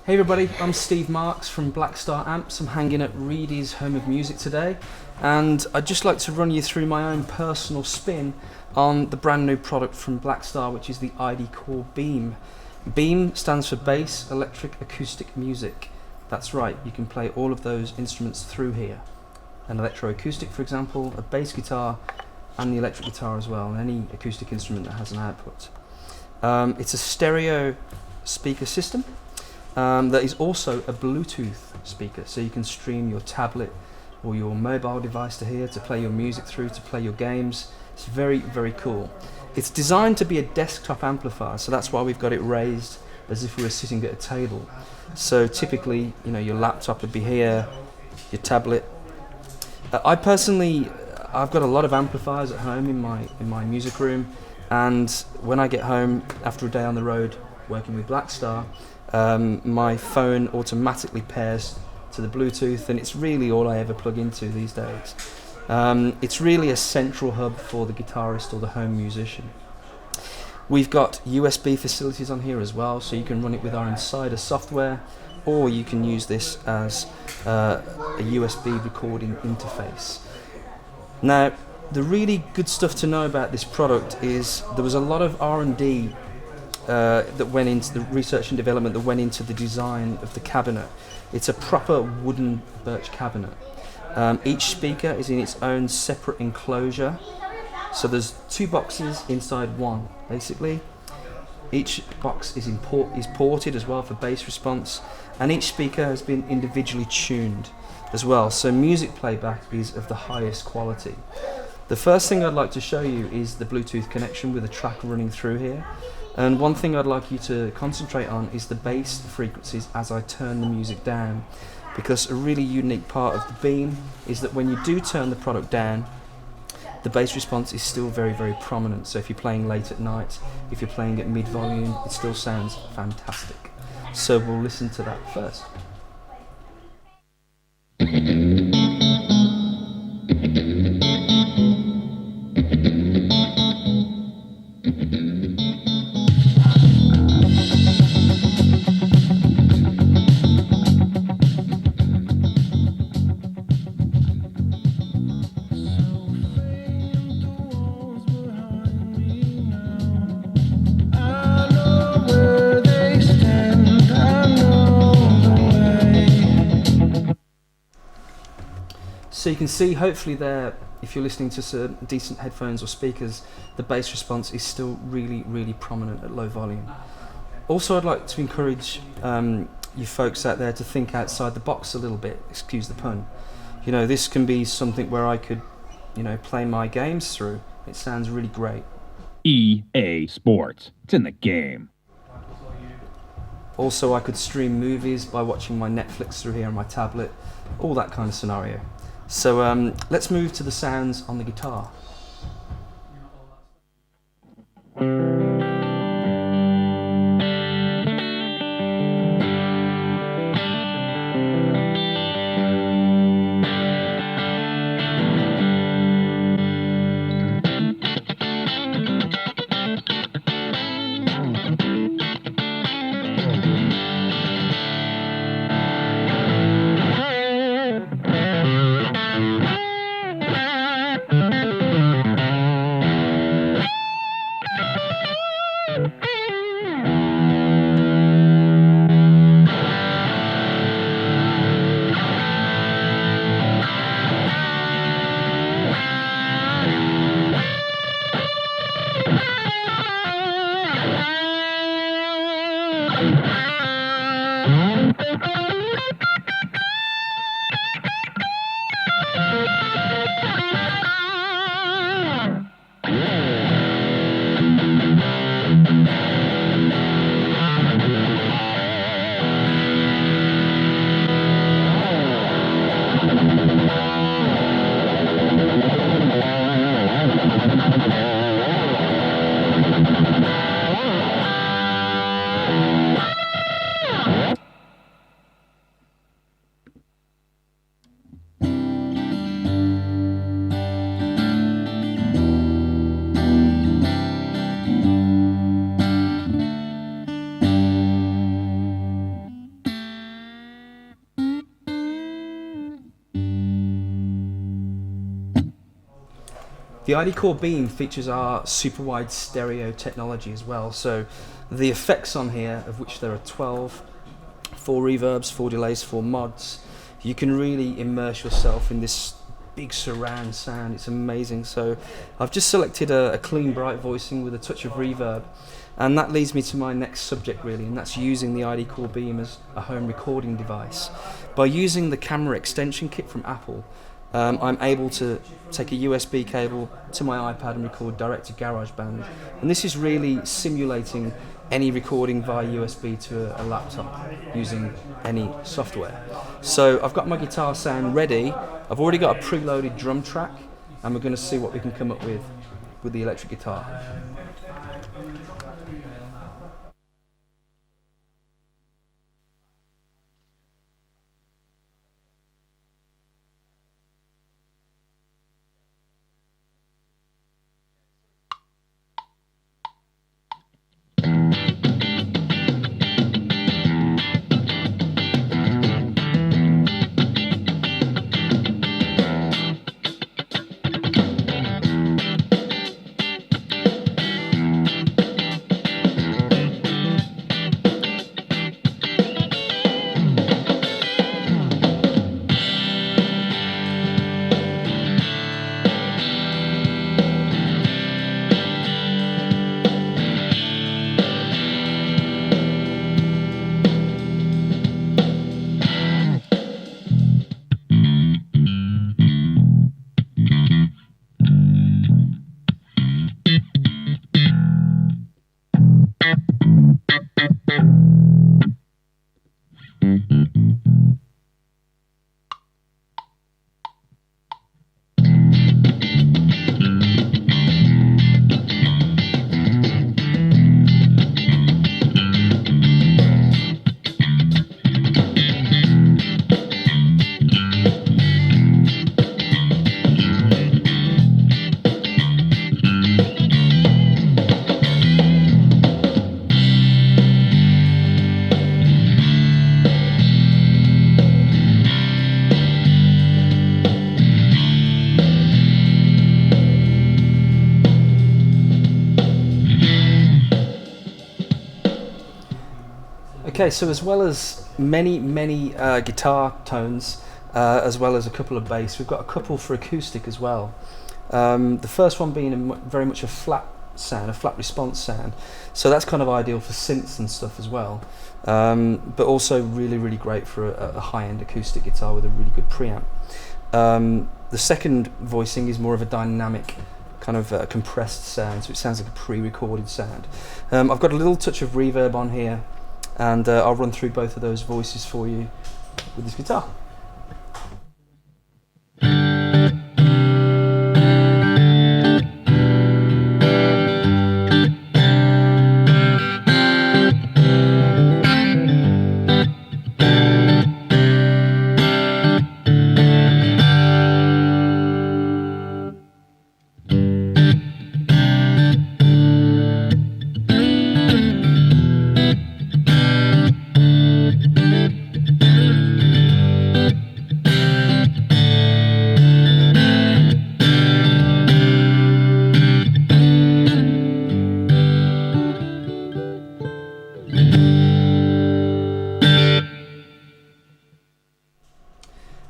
Hey everybody, I'm Steve Marks from Blackstar Amps. I'm hanging at Reidys Home of Music today, and I'd just like to run you through my own personal spin on the brand new product from Blackstar, which is the ID Core b.e.a.m. b.e.a.m stands for Bass Electric Acoustic Music. That's right, you can play all of those instruments through here. An electroacoustic, for example, a bass guitar, and the electric guitar as well, and any acoustic instrument that has an output. It's a stereo speaker system. That is also a Bluetooth speaker, so you can stream your tablet or your mobile device to here to play your music through, to play your games. It's very, very cool. It's designed to be a desktop amplifier, so that's why we've got it raised as if we were sitting at a table. So typically, your laptop would be here, your tablet. I've got a lot of amplifiers at home in my music room, and when I get home after a day on the road working with Blackstar, my phone automatically pairs to the Bluetooth, and it's really all I ever plug into these days. It's really a central hub for the guitarist or the home musician. We've got USB facilities on here as well, so you can run it with our Insider software, or you can use this as a USB recording interface. Now, the really good stuff to know about this product is there was a lot of R&D that went into the research and development that went into the design of the cabinet. It's a proper wooden birch cabinet. Each speaker is in its own separate enclosure, so there's two boxes inside one basically. Each box is ported as well for bass response, and each speaker has been individually tuned as well, so music playback is of the highest quality. The first thing I'd like to show you is the Bluetooth connection with a track running through here. And one thing I'd like you to concentrate on is the bass frequencies as I turn the music down, because a really unique part of the b.e.a.m is that when you do turn the product down, the bass response is still very, very prominent. So if you're playing late at night, if you're playing at mid-volume, it still sounds fantastic. So we'll listen to that first. So you can see, hopefully there, if you're listening to some decent headphones or speakers, the bass response is still really, really prominent at low volume. Also, I'd like to encourage you folks out there to think outside the box a little bit, excuse the pun. This can be something where I could, play my games through. It sounds really great. EA Sports. It's in the game. Also, I could stream movies by watching my Netflix through here on my tablet, all that kind of scenario. So let's move to the sounds on the guitar. The ID Core Beam features our super wide stereo technology as well, so the effects on here, of which there are 12, 4 reverbs, 4 delays, 4 mods, you can really immerse yourself in this big surround sound. It's amazing. So I've just selected a clean bright voicing with a touch of reverb, and that leads me to my next subject really, and that's using the ID Core Beam as a home recording device. By using the camera extension kit from Apple, I'm able to take a USB cable to my iPad and record direct to GarageBand, and this is really simulating any recording via USB to a laptop using any software. So I've got my guitar sound ready. I've already got a preloaded drum track, and we're going to see what we can come up with the electric guitar. Okay, so as well as many guitar tones, as well as a couple of bass, we've got a couple for acoustic as well. The first one being very much a flat sound, a flat response sound, so that's kind of ideal for synths and stuff as well, but also really great for a high-end acoustic guitar with a really good preamp. The second voicing is more of a dynamic kind of compressed sound, so it sounds like a pre-recorded sound. I've got a little touch of reverb on here, and I'll run through both of those voices for you with this guitar.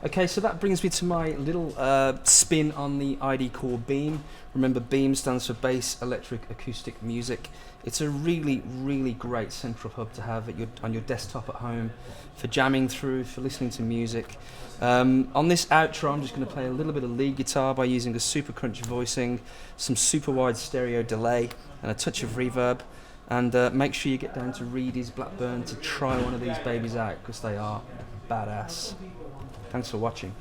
Okay, so that brings me to my little spin on the ID Core Beam. Remember, B.e.a.m stands for Bass Electric Acoustic Music. It's a really great central hub to have on your desktop at home for jamming through, for listening to music. On this outro, I'm just going to play a little bit of lead guitar by using a super crunchy voicing, some super wide stereo delay, and a touch of reverb. And make sure you get down to Reidys, Blackburn to try one of these babies out, because they are badass. Thanks for watching.